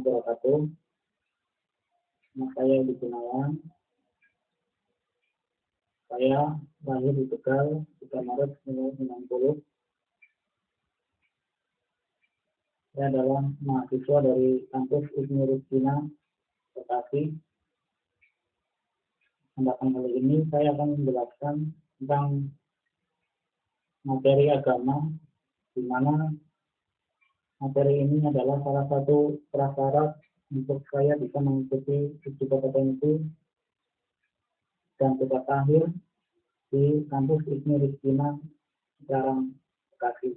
wabarakatuh. Nama saya Edi Gunawan. Saya lahir di Tegal 3 Maret 1990. Saya adalah mahasiswa dari kampus Ibnu Rushtina, Bekasi. Kesempatan kali ini saya akan menjelaskan tentang materi agama, di mana materi ini adalah salah satu prasyarat untuk saya bisa mengikuti uji kompetensi dan tugas akhir di kampus Ibnu Rushtina, Cikarang, Bekasi.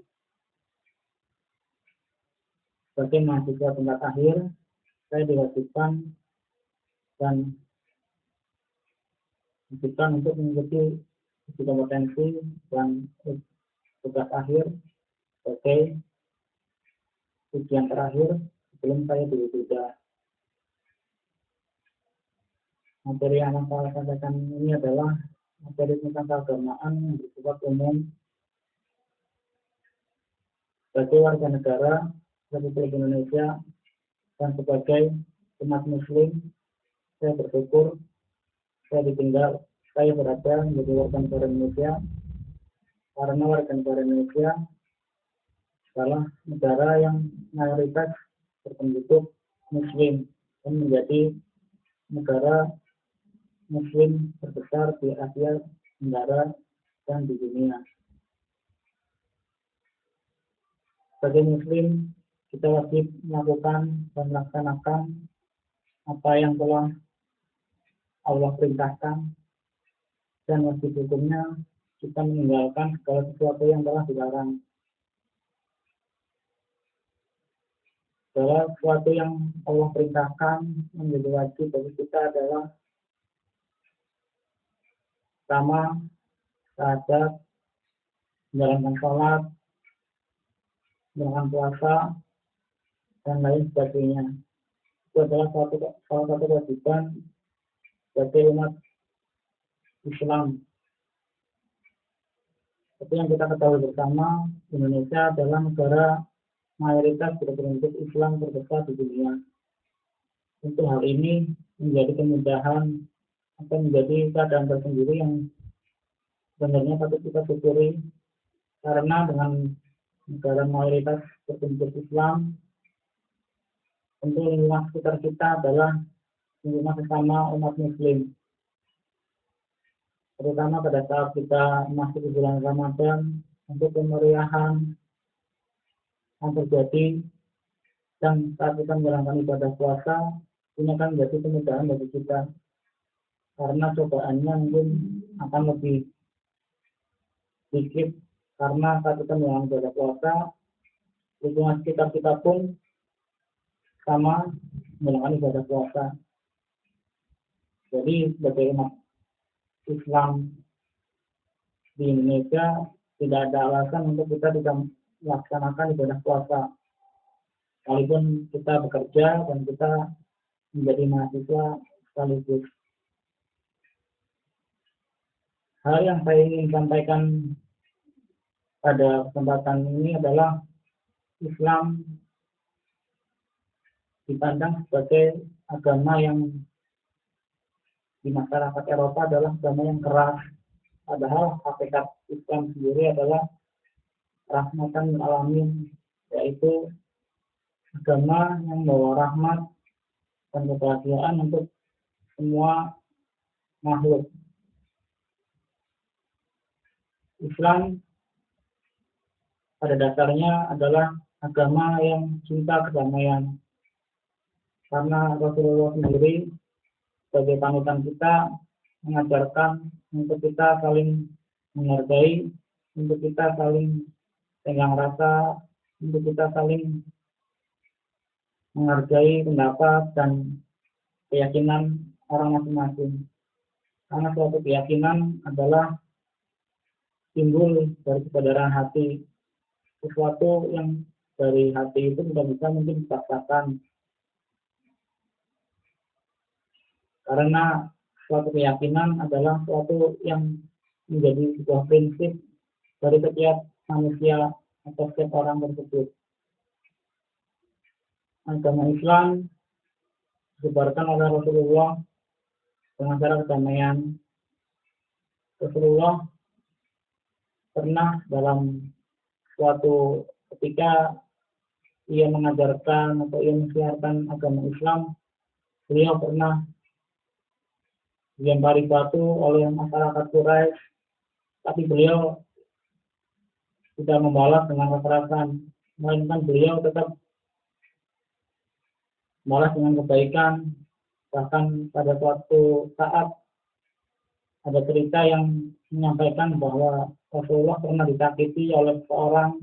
Sebagai mahasiswa tingkat akhir, saya diwajibkan untuk mengikuti uji kompetensi dan tugas akhir sebagai ujian terakhir sebelum saya diwisuda. Materi yang akan saya sampaikan ini adalah materi tentang keagamaan yang bersifat umum. Sebagai warga negara Republik Indonesia dan sebagai umat Muslim, saya bersyukur saya berada menjadi warga negara Indonesia, karena warga negara Indonesia adalah negara yang mayoritas berpenduduk Muslim dan menjadi negara Muslim terbesar di Asia Tenggara dan di dunia. Sebagai Muslim, kita wajib melakukan dan melaksanakan apa yang telah Allah perintahkan, dan wajib hukumnya kita meninggalkan segala sesuatu yang telah dilarang. Segala sesuatu yang Allah perintahkan menjadi wajib bagi kita adalah pertama, syahadat, menjalankan sholat, menjalankan puasa, dan lain sebagainya. Itu adalah salah satu kewajiban sebagai umat Islam. Seperti yang kita ketahui bersama, Indonesia adalah negara mayoritas berpenduduk Islam terbesar di dunia. Untuk hal ini menjadi kemudahan atau menjadi keadaan tersendiri yang sebenarnya patut kita syukuri, karena dengan negara mayoritas berpenduduk Islam, tentu lingkungan sekitar kita adalah lingkungan sesama umat Muslim. Terutama pada saat kita masuk di bulan Ramadan, untuk kemeriahan yang terjadi dan saat kita menjalankan ibadah puasa, ini akan menjadi kemudahan bagi kita, karena cobaannya mungkin akan lebih sedikit, karena saat kita menjalankan ibadah puasa, lingkungan sekitar kita pun sama menjalankan ibadah puasa. Jadi sebagai umat Islam di Indonesia, tidak ada alasan untuk kita tidak melaksanakan ibadah puasa. Sekalipun kita bekerja dan kita menjadi mahasiswa sekaligus. Hal yang saya ingin sampaikan pada kesempatan ini adalah Islam dipandang sebagai agama yang di masyarakat Eropa adalah agama yang keras. Padahal hakikat Islam sendiri adalah rahmatan lil alamin, yaitu agama yang membawa rahmat dan kebahagiaan untuk semua makhluk. Islam pada dasarnya adalah agama yang cinta kedamaian, karena Rasulullah sendiri sebagai panutan kita mengajarkan untuk kita saling menghargai, untuk kita saling tenggang rasa, untuk kita saling menghargai pendapat dan keyakinan orang masing-masing. Karena suatu keyakinan adalah timbul dari kesadaran hati. Sesuatu yang dari hati itu tidak bisa mungkin dipaksakan. Karena suatu keyakinan adalah suatu yang menjadi sebuah prinsip dari setiap manusia atau setiap orang tersebut. Agama Islam disebarkan oleh Rasulullah dengan cara kedamaian. Rasulullah pernah dalam suatu ketika ia mengajarkan atau ia mensiarkan agama Islam, beliau pernah dilempari batu oleh masyarakat Quraisy, tapi beliau tidak membalas dengan kekerasan, melainkan beliau tetap membalas dengan kebaikan. Bahkan pada suatu saat ada cerita yang menyampaikan bahwa Rasulullah pernah disakiti oleh seorang,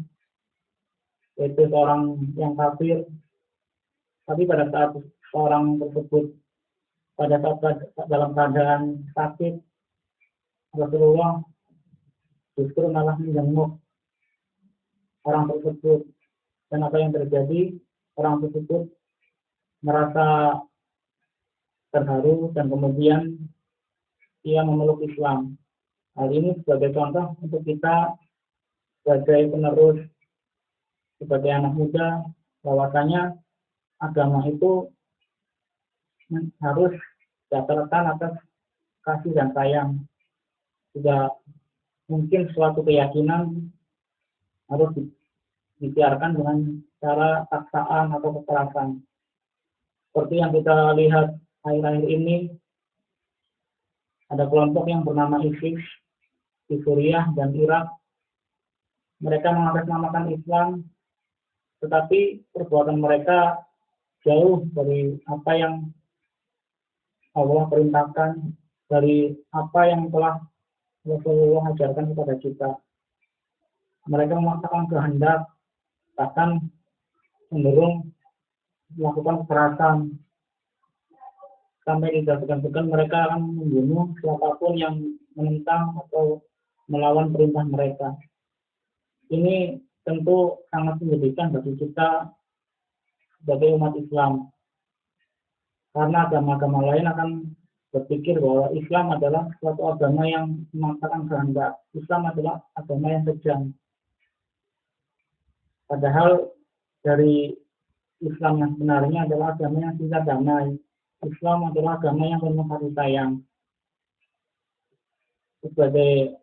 yaitu seorang yang kafir, tapi pada saat seorang tersebut pada saat dalam keadaan sakit, Rasulullah justru malah menjenguk orang tersebut, dan apa yang terjadi, orang tersebut merasa terharu dan kemudian ia memeluk Islam. Hal ini sebagai contoh untuk kita sebagai penerus, sebagai anak muda, bahwasanya agama itu harus dasarkan atas kasih dan sayang. Tidak mungkin suatu keyakinan harus dibiarkan dengan cara paksaan atau kekerasan. Seperti yang kita lihat akhir-akhir ini, ada kelompok yang bernama ISIS di Suriah dan Irak. Mereka mengatasnamakan Islam, tetapi perbuatan mereka jauh dari apa yang Allah perintahkan, dari apa yang telah Rasulullah ajarkan kepada kita. Mereka memaksakan kehendak, bahkan cenderung melakukan kekerasan. Sampai tidak segan-segan mereka akan membunuh siapapun yang menentang atau melawan perintah mereka. Ini tentu sangat menyedihkan bagi kita sebagai umat Islam. Karena agama-agama lain akan berpikir bahwa Islam adalah suatu agama yang memaksakan kehendak. Islam adalah agama yang kejam. Padahal dari Islam yang sebenarnya adalah agama yang cinta damai. Islam adalah agama yang penuh kasih sayang. Sebagai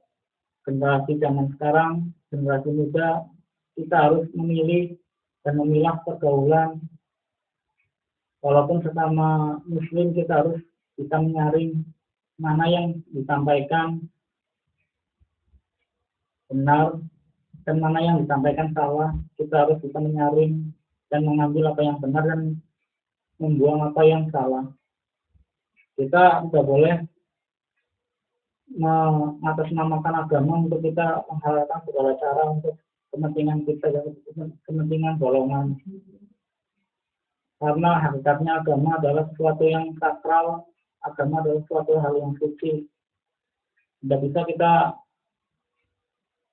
generasi zaman sekarang, generasi muda, kita harus memilih dan memilah pergaulan. Walaupun sesama Muslim, kita harus bisa menyaring mana yang disampaikan benar dan mana yang disampaikan salah. Kita harus bisa menyaring dan mengambil apa yang benar dan membuang apa yang salah. Kita tidak boleh mengatasnamakan agama untuk kita menghalalkan segala cara untuk kepentingan kita dan kepentingan golongan. Karena hakikatnya agama adalah sesuatu yang sakral, agama adalah sesuatu hal yang suci. Tidak bisa kita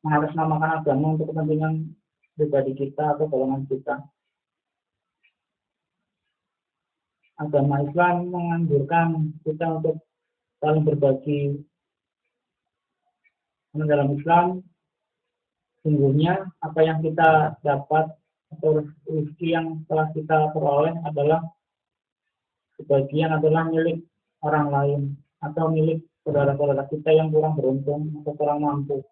mengatasnamakan agama untuk kepentingan pribadi kita atau golongan kita. Agama Islam menganjurkan kita untuk saling berbagi. Dalam Islam, sungguhnya apa yang kita dapat atau rezeki yang telah kita peroleh adalah sebagian adalah milik orang lain atau milik saudara-saudara kita yang kurang beruntung atau kurang mampu.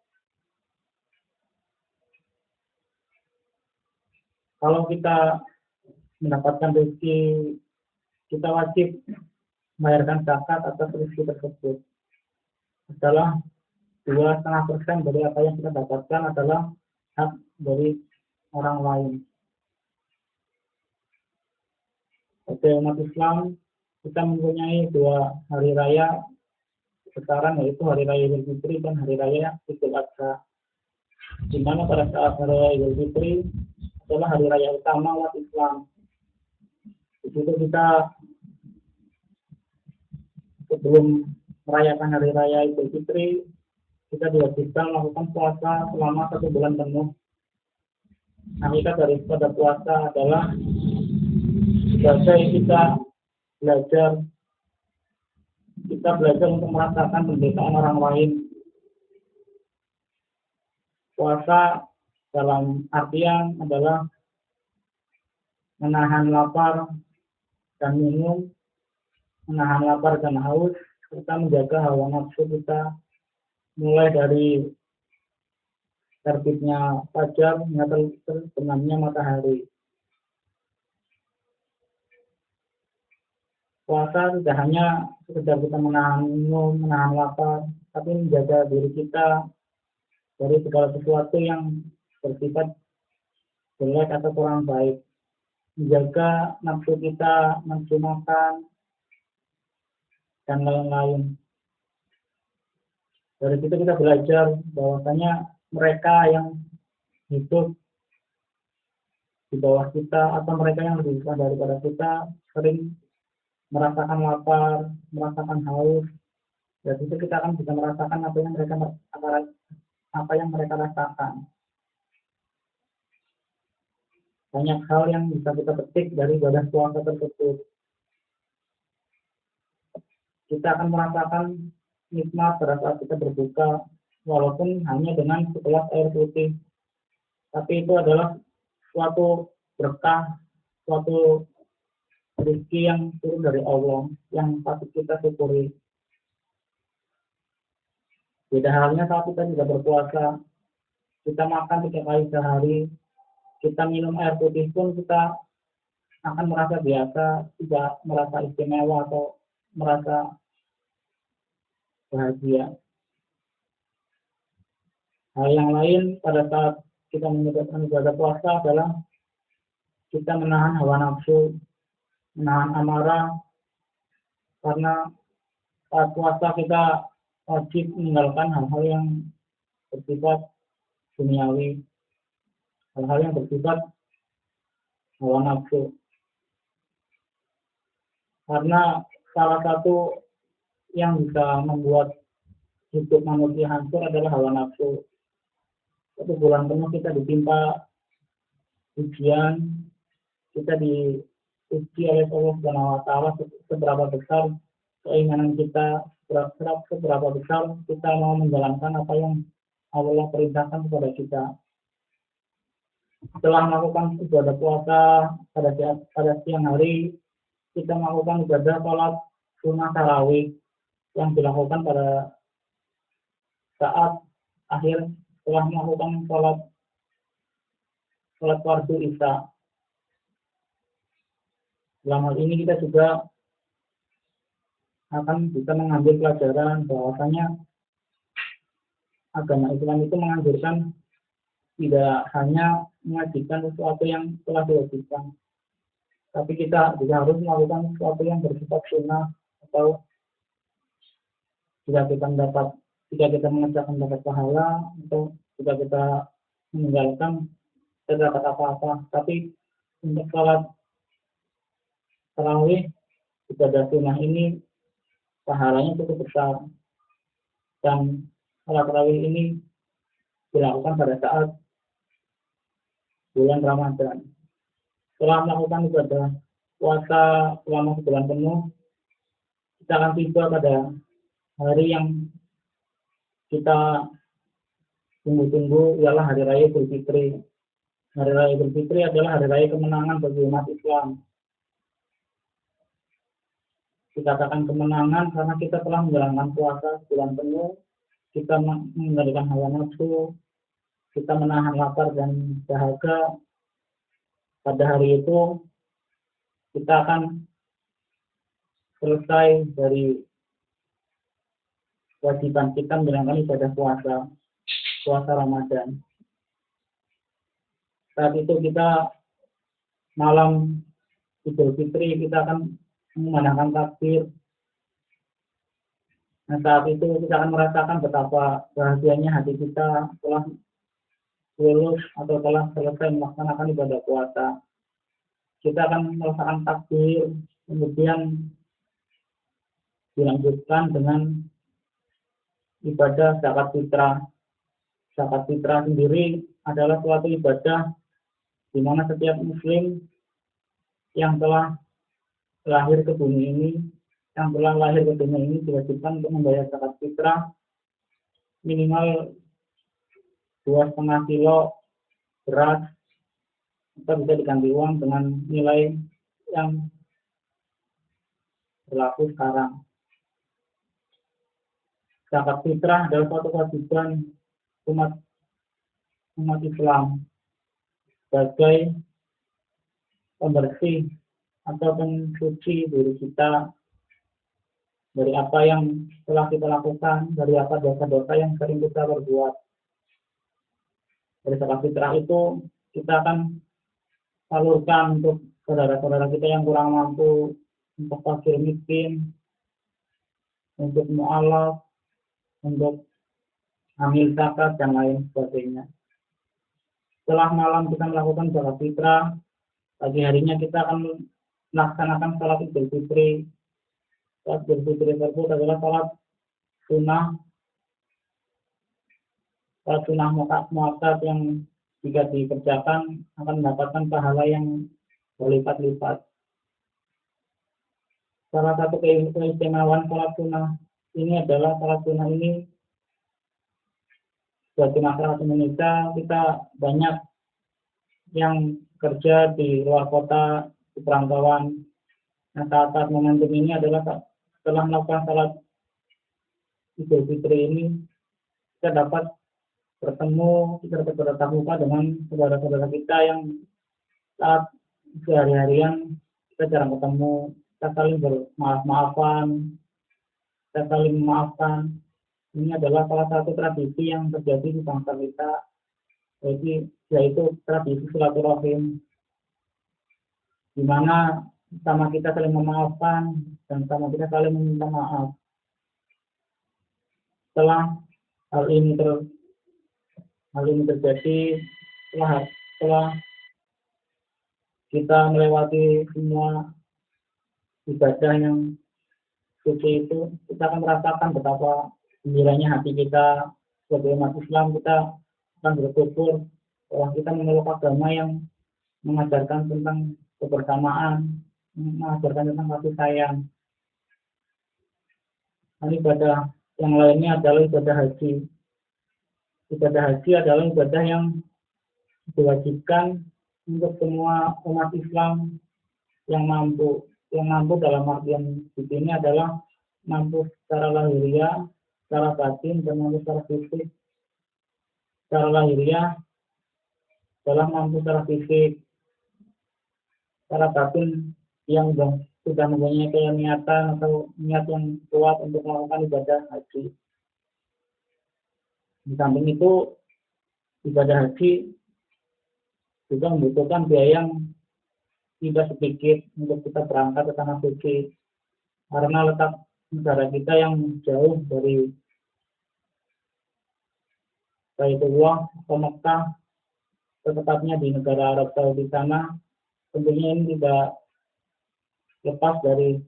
Kalau kita mendapatkan rezeki, kita wajib membayarkan zakat atas rezeki tersebut. Adalah 2,5% dari apa yang kita dapatkan adalah hak dari orang lain. Sebagai umat Islam, kita mempunyai 2 hari raya besaran, yaitu Hari Raya Idul Fitri dan Hari Raya Idul Adha. Di mana pada saat Hari Raya Idul Fitri adalah hari raya utama umat Islam. Di situ kita sebelum merayakan Hari Raya Idul Fitri, kita diwajibkan melakukan puasa selama 1 bulan penuh. Hakikat daripada puasa adalah sebagai kita belajar untuk merasakan penderitaan orang lain. Puasa dalam artian adalah menahan lapar dan minum menahan lapar dan haus, serta menjaga hawa nafsu kita mulai dari terbitnya fajar hingga terbenamnya matahari. Puasa tidak hanya sekedar kita menahan minum, menahan lapar, tapi menjaga diri kita dari segala sesuatu yang bersifat jelek atau kurang baik. Menjaga nafsu kita, nafsu makan, dan lain-lain. Dari situ kita belajar bahwasanya mereka yang hidup di bawah kita atau mereka yang lebih besar daripada kita sering merasakan lapar, merasakan haus. Dari situ kita akan bisa merasakan apa yang mereka rasakan. Banyak hal yang bisa kita petik dari ibadah puasa tersebut. Kita akan merasakan nikmat pada saat kita berbuka, walaupun hanya dengan segelas air putih. Tapi itu adalah suatu berkah, suatu rezeki yang turun dari Allah, yang patut kita syukuri. Beda halnya saat kita tidak berpuasa, kita makan 3 kali sehari, kita minum air putih pun kita akan merasa biasa, tidak merasa istimewa atau merasa bahagia. Hal yang lain pada saat kita menjalankan ibadah puasa adalah kita menahan hawa nafsu, menahan amarah, karena saat puasa kita wajib meninggalkan hal-hal yang bersifat duniawi, hal-hal yang bersifat hawa nafsu. Karena salah satu yang bisa membuat hidup manusia hancur adalah hawa nafsu. 1 bulan penuh kita ditimpa ujian, kita diuji oleh Allah Subhanahu wa Ta'ala seberapa besar keinginan kita, seberapa besar kita mau menjalankan apa yang Allah perintahkan kepada kita. Setelah melakukan ibadah puasa pada siang hari, kita melakukan ibadah sholat sunnah tarawih yang dilakukan pada saat akhir setelah melakukan sholat fardu isya. Dalam hal ini kita juga akan bisa mengambil pelajaran bahwasanya agama Islam itu menganjurkan tidak hanya mengajikan sesuatu yang telah diwajibkan, tapi kita juga harus melakukan sesuatu yang bersifat sunnah, atau jika kita mengerjakan dapat pahala, atau jika kita meninggalkan tidak dapat apa-apa. Tapi untuk sholat tarawih, ibadah sunnah ini pahalanya cukup besar, dan sholat tarawih ini dilakukan pada saat bulan Ramadan. Setelah melakukan ibadah puasa selama sebulan penuh, kita akan tiba pada hari yang kita tunggu-tunggu, ialah Hari Raya Idul Fitri. Hari Raya Idul Fitri adalah hari raya kemenangan bagi umat Islam. Dikatakan kemenangan karena kita telah menjalankan puasa sebulan penuh, kita mengendalikan hawa nafsu, kita menahan lapar dan dahaga. Pada hari itu kita akan selesai dari kewajiban kita menjalankan ibadah puasa Ramadan. Saat itu kita malam Idul Fitri, kita akan memandangkan takbir. Nah, saat itu kita akan merasakan betapa bahagianya hati kita telah lulus atau telah selesai melaksanakan ibadah puasa. Kita akan merasakan takbir, kemudian dilanjutkan dengan ibadah zakat fitrah. Zakat fitrah sendiri adalah suatu ibadah di mana setiap muslim yang telah lahir ke bumi ini, diwajibkan untuk membayar zakat fitrah minimal 2,5 kilo beras, atau bisa diganti uang dengan nilai yang berlaku sekarang. Zakat fitrah adalah suatu kewajiban umat Islam sebagai pembersih atau pensuci diri kita dari apa yang telah kita lakukan, dari apa dosa-dosa yang sering kita perbuat. Dari zakat fitrah itu kita akan salurkan untuk saudara-saudara kita yang kurang mampu, untuk fakir miskin, untuk mu'alaf, untuk hamil zakat, dan lain sebagainya. Setelah malam kita melakukan zakat fitrah, pagi harinya kita akan melaksanakan salat Idul Fitri. Salat Idul Fitri tersebut adalah salat sunnah muakkad yang jika dikerjakan akan mendapatkan pahala yang berlipat-lipat. Salah satu keistimewaan salat sunnah ini adalah salat sunnah ini bagi masyarakat Indonesia, kita banyak yang kerja di luar kota, di perantauan. Nah, saat momentum ini adalah setelah melakukan salat Idul Fitri ini, kita dapat bertemu, kita dapat bertatap muka dengan saudara-saudara kita yang saat sehari-harian kita jarang ketemu, kita saling bermaaf-maafan, kita saling memaafkan. Ini adalah salah satu tradisi yang terjadi di bangsa kita, yaitu tradisi silaturahim, di mana sama kita saling memaafkan dan sama kita saling meminta maaf. Setelah hal ini terjadi, setelah kita melewati semua ibadah yang suci itu, kita akan merasakan betapa gembiranya hati kita sebagai umat Islam. Kita akan bersyukur bahwa kita memeluk agama yang mengajarkan tentang kebersamaan, mengajarkan tentang kasih sayang. Dan ibadah yang lainnya adalah ibadah haji. Ibadah haji adalah ibadah yang diwajibkan untuk semua umat Islam yang mampu dalam artian di sini adalah mampu secara lahiriah, secara batin, dan mampu secara fisik. Secara lahiriah adalah mampu secara fisik, secara batin yang sudah mempunyai niatan atau niat yang kuat untuk melakukan ibadah haji. Di samping itu, ibadah haji juga membutuhkan biaya yang tidak sedikit untuk kita berangkat ke tanah suci, karena letak negara kita yang jauh dari Baitullah atau Mekah, tepatnya di negara Arab Saudi sana. Tentunya ini tidak lepas dari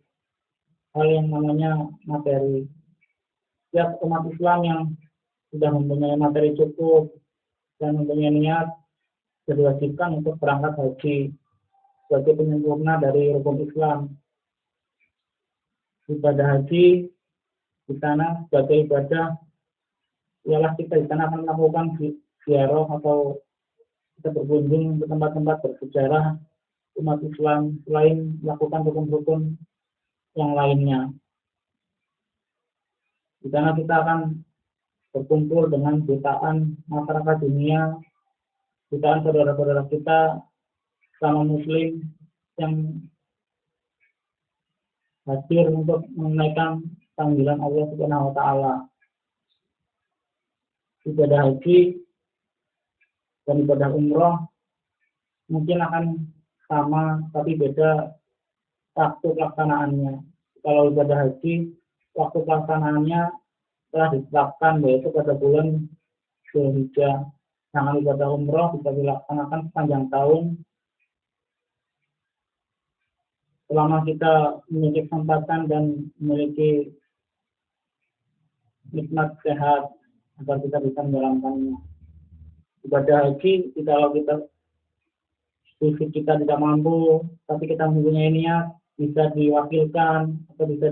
hal yang namanya materi. Setiap umat Islam yang sudah mempunyai materi cukup dan mempunyai niat, diwajibkan untuk berangkat haji sebagai penyempurna dari rukun Islam. Ibadah haji di sana sebagai ibadah ialah kita di sana akan melakukan ziarah atau kita berkunjung ke tempat-tempat bersejarah umat Islam selain melakukan rukun-rukun yang lainnya. Di sana kita akan berkumpul dengan jutaan masyarakat dunia, jutaan saudara-saudara kita sama Muslim yang hadir untuk menunaikan panggilan Allah Subhanahu wa Ta'ala. Ibadah haji dan ibadah umroh mungkin akan sama, tapi beda waktu pelaksanaannya. Kalau ibadah haji, waktu pelaksanaannya telah ditetapkan, yaitu pada bulan Dzulhijjah. Sedangkan ibadah umroh bisa dilaksanakan sepanjang tahun selama kita memiliki kesempatan dan memiliki nikmat sehat agar kita bisa menjalankannya. Ibadah haji, kalau fisik kita tidak mampu, tapi kita mempunyai niat, bisa diwakilkan atau bisa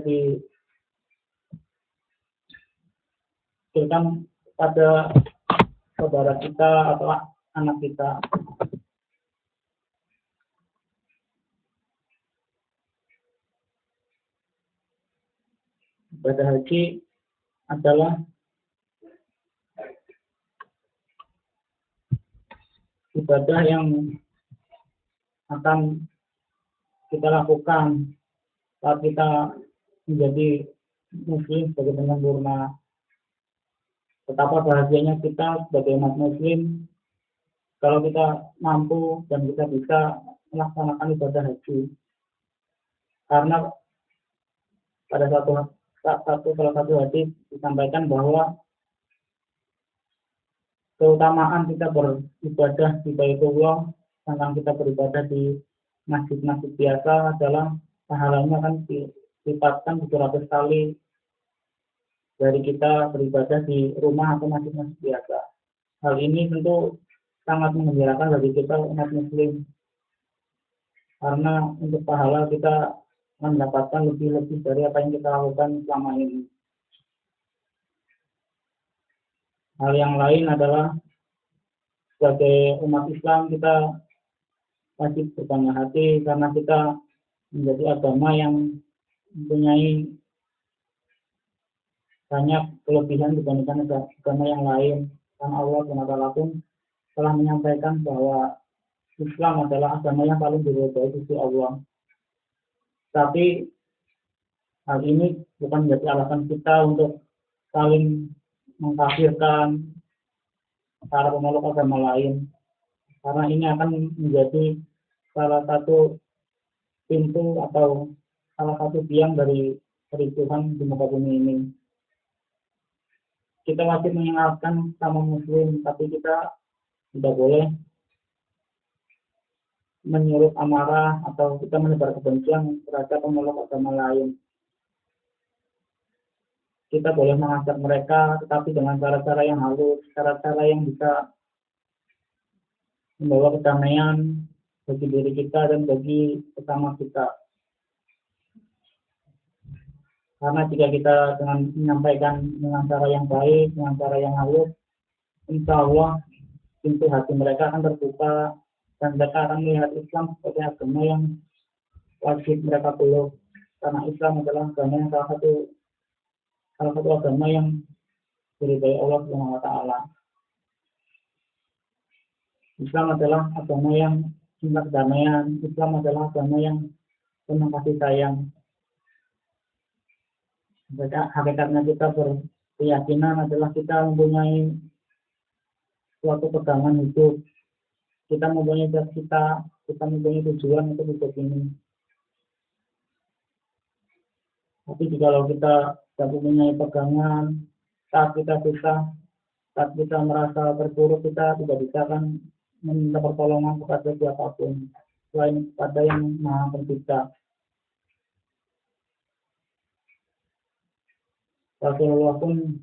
diwakilkan pada saudara kita atau anak kita. ibadah haji adalah ibadah yang akan kita lakukan saat kita menjadi muslim sebagai penyempurna. Betapa bahagianya kita sebagai umat muslim kalau kita mampu dan kita bisa melaksanakan ibadah haji. Karena pada salah satu hadis disampaikan bahwa keutamaan kita beribadah di Baitullah sedangkan kita beribadah di masjid-masjid biasa adalah pahalanya akan dilipatkan 700 kali dari kita beribadah di rumah atau masjid-masjid biasa. Hal ini tentu sangat menggembirakan bagi kita umat muslim, karena untuk pahala kita mendapatkan lebih-lebih dari apa yang kita lakukan selama ini. Hal yang lain adalah sebagai umat Islam kita wajib berbangga hati karena kita menjadi agama yang mempunyai banyak kelebihan dibandingkan agama yang lain. Karena Allah SWT pun telah menyampaikan bahwa Islam adalah agama yang paling diridhai di sisi Allah. Tapi hal ini bukan menjadi alasan kita untuk saling mengkafirkan para pemeluk agama lain, karena ini akan menjadi salah satu pintu atau salah satu biang dari kericuhan di muka bumi ini. Kita wajib mengingatkan sama muslim, tapi kita tidak boleh menyuruh amarah atau kita menebar kebencian terhadap pemeluk agama lain. Kita boleh mengajak mereka, tetapi dengan cara-cara yang halus, cara-cara yang bisa membawa kedamaian bagi diri kita dan bagi sesama kita. Karena jika kita dengan menyampaikan dengan cara yang baik, dengan cara yang halus, insya Allah pintu hati mereka akan terbuka dan mereka akan melihat Islam sebagai agama yang wajib mereka peluk. Karena Islam adalah agama yang salah satu agama yang diridhai Allah Subhanahu wa taala. Islam adalah agama yang cinta kedamaian, Islam adalah agama yang penuh kasih sayang. Hakikatnya kita berkeyakinan adalah kita mempunyai suatu pegangan hidup, kita mempunyai cita-cita, kita mempunyai tujuan untuk hidup ini. Tapi kalau kita tidak mempunyai pegangan, saat kita susah, saat kita merasa terpuruk, kita tidak bisa akan meminta pertolongan kepada siapapun selain kepada yang Maha Pencipta. Rasulullah pun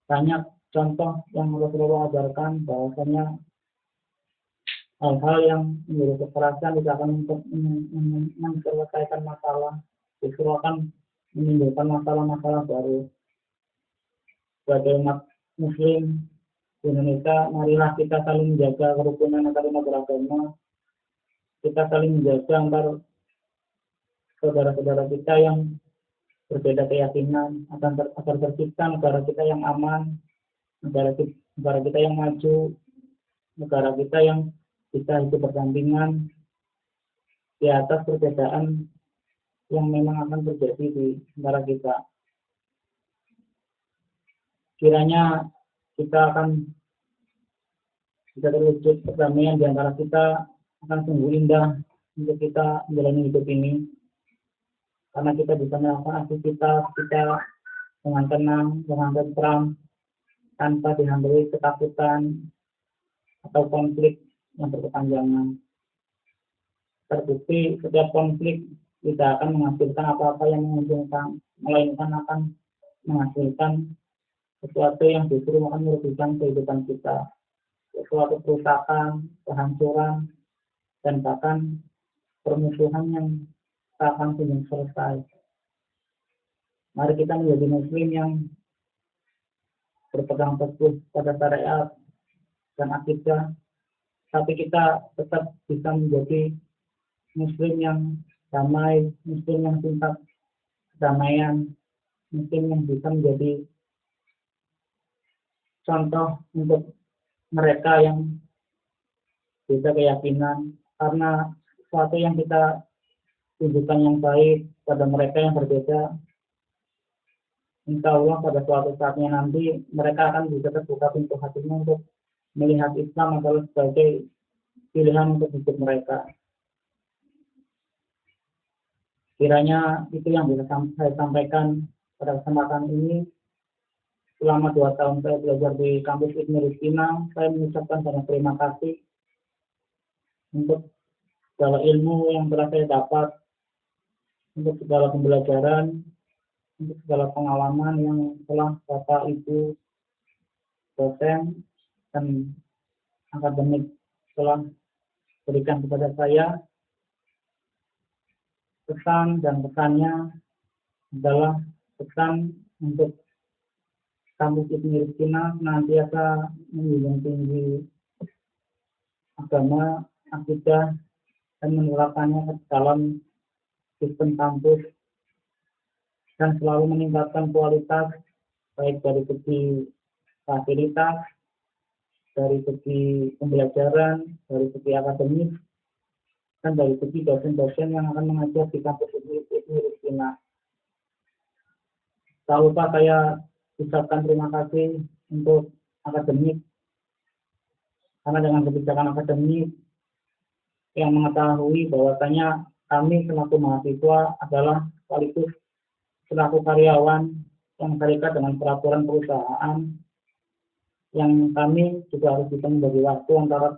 banyak contoh yang Rasulullah ajarkan bahwasanya hal-hal yang menyuruh kekerasan tidak akan menyelesaikan masalah, justru akan menimbulkan masalah-masalah baru. Sebagai umat muslim di Indonesia, marilah kita saling menjaga kerukunan antar umat beragama. Kita saling menjaga antar saudara-saudara kita yang berbeda keyakinan, agar tercipta negara kita yang aman, negara kita yang maju, negara kita yang bisa hidup berdampingan di atas perbedaan yang memang akan terjadi di negara kita. Kiranya kita akan bisa terwujud perdamaian di antara kita, akan sungguh indah untuk kita menjalani hidup ini. Karena kita bisa melakukan aktivitas kita dengan tenang, dengan tentram, tanpa dihantui ketakutan atau konflik yang berkepanjangan. Terbukti setiap konflik tidak akan menghasilkan apa-apa yang menguntungkan, melainkan akan menghasilkan sesuatu yang justru akan merugikan kehidupan kita, sesuatu kerusakan, kehancuran, dan bahkan permusuhan yang tak akan kunjung selesai. Mari kita menjadi muslim yang berpegang teguh pada syariat dan akidah, tapi kita tetap bisa menjadi muslim yang damai, muslim yang cinta kedamaian, mungkin yang bisa menjadi contoh untuk mereka yang beda keyakinan, karena sesuatu yang kita tunjukkan yang baik pada mereka yang berbeda, insya Allah pada suatu saatnya nanti mereka akan bisa terbuka pintu hatinya untuk melihat Islam adalah sebagai pilihan untuk hidup mereka. Kiranya itu yang bisa saya sampaikan pada kesempatan ini. Selama 2 tahun saya belajar di kampus Ibnu Rustina, saya mengucapkan banyak terima kasih untuk segala ilmu yang telah saya dapat, untuk segala pembelajaran, untuk segala pengalaman yang telah Bapak Ibu dosen dan akademik telah berikan kepada saya. Pesan dan pesannya adalah pesan untuk kampus Ibnu Rustina senantiasa menjunjung tinggi agama, akidah, dan menerapkannya ke dalam sistem kampus, dan selalu meningkatkan kualitas baik dari segi fasilitas, dari segi pembelajaran, dari segi akademis, dan dari segi dosen-dosen yang akan mengajar di kampus Ibnu Rustina. Tak lupa saya ucapkan terima kasih untuk akademik, karena dengan kebijakan akademik yang mengetahui bahwasanya kami selaku mahasiswa adalah sekaligus selaku karyawan yang terikat dengan peraturan perusahaan, yang kami juga harus bisa membagi waktu antara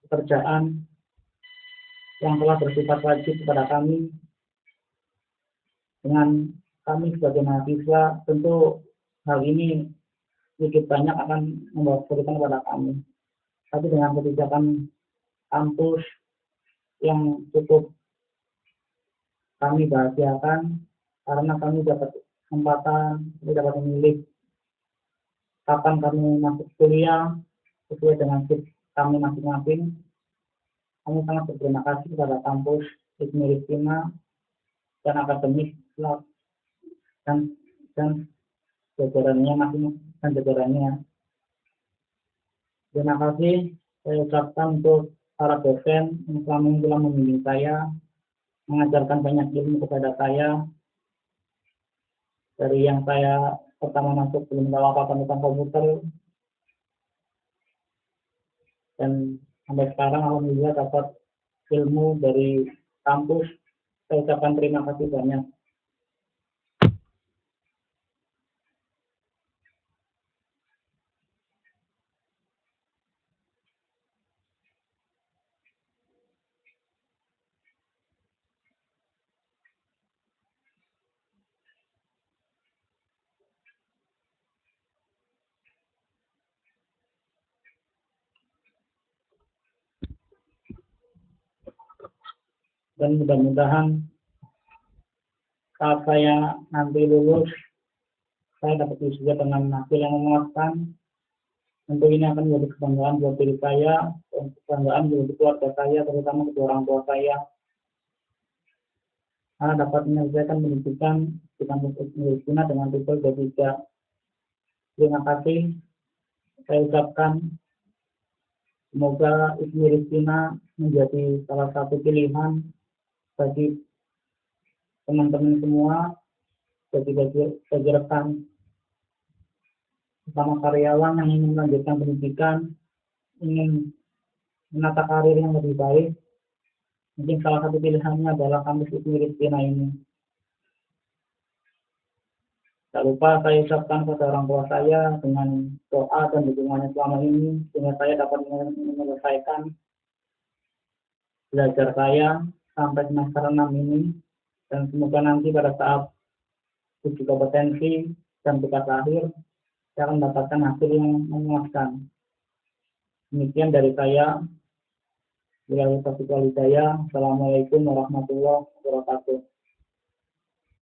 pekerjaan yang telah bersifat wajib kepada kami dengan kami sebagai mahasiswa. Tentu hal ini sedikit banyak akan membawa kesulitan kepada kami, tapi dengan kebijakan kampus yang cukup kami bahagiakan, karena kami dapat kesempatan, kami dapat memilih kapan kami masuk kuliah sesuai dengan shift kami masing-masing. Kami sangat berterima kasih kepada kampus Ibnu Rustina dan akademik dan jajarannya dan jajarannya. Terima kasih saya ucapkan untuk para dosen yang selama ini telah membimbing saya, mengajarkan banyak ilmu kepada saya. Dari yang saya pertama masuk belum tahu apa-apa tentang komputer, dan sampai sekarang alhamdulillah dapat ilmu dari kampus. Saya ucapkan terima kasih banyak. Dan mudah-mudahan saat saya nanti lulus, saya dapat wisuda dengan hasil yang memuaskan. Tentu ini akan menjadi kebanggaan buat diri saya, dan kebanggaan buat keluarga saya, terutama kedua orang tua saya, karena dapat menyelesaikan pendidikan di kampus Ibnu Rustina dengan titel D3. Terima kasih saya ucapkan. Semoga Ibnu Rustina menjadi salah satu pilihan bagi teman-teman semua, bagi rekan bersama karyawan yang ingin melanjutkan pendidikan, ingin menata karir yang lebih baik. Mungkin salah satu pilihannya adalah kampus Ibnu Rustina ini. Tak lupa saya ucapkan kepada orang tua saya dengan doa dan dukungannya selama ini, sehingga saya dapat menyelesaikan belajar saya sampai semester 6 ini, dan semoga nanti pada saat uji kompetensi dan tugas akhir saya akan mendapatkan hasil yang memuaskan. Demikian dari saya. Assalamualaikum warahmatullahi wabarakatuh.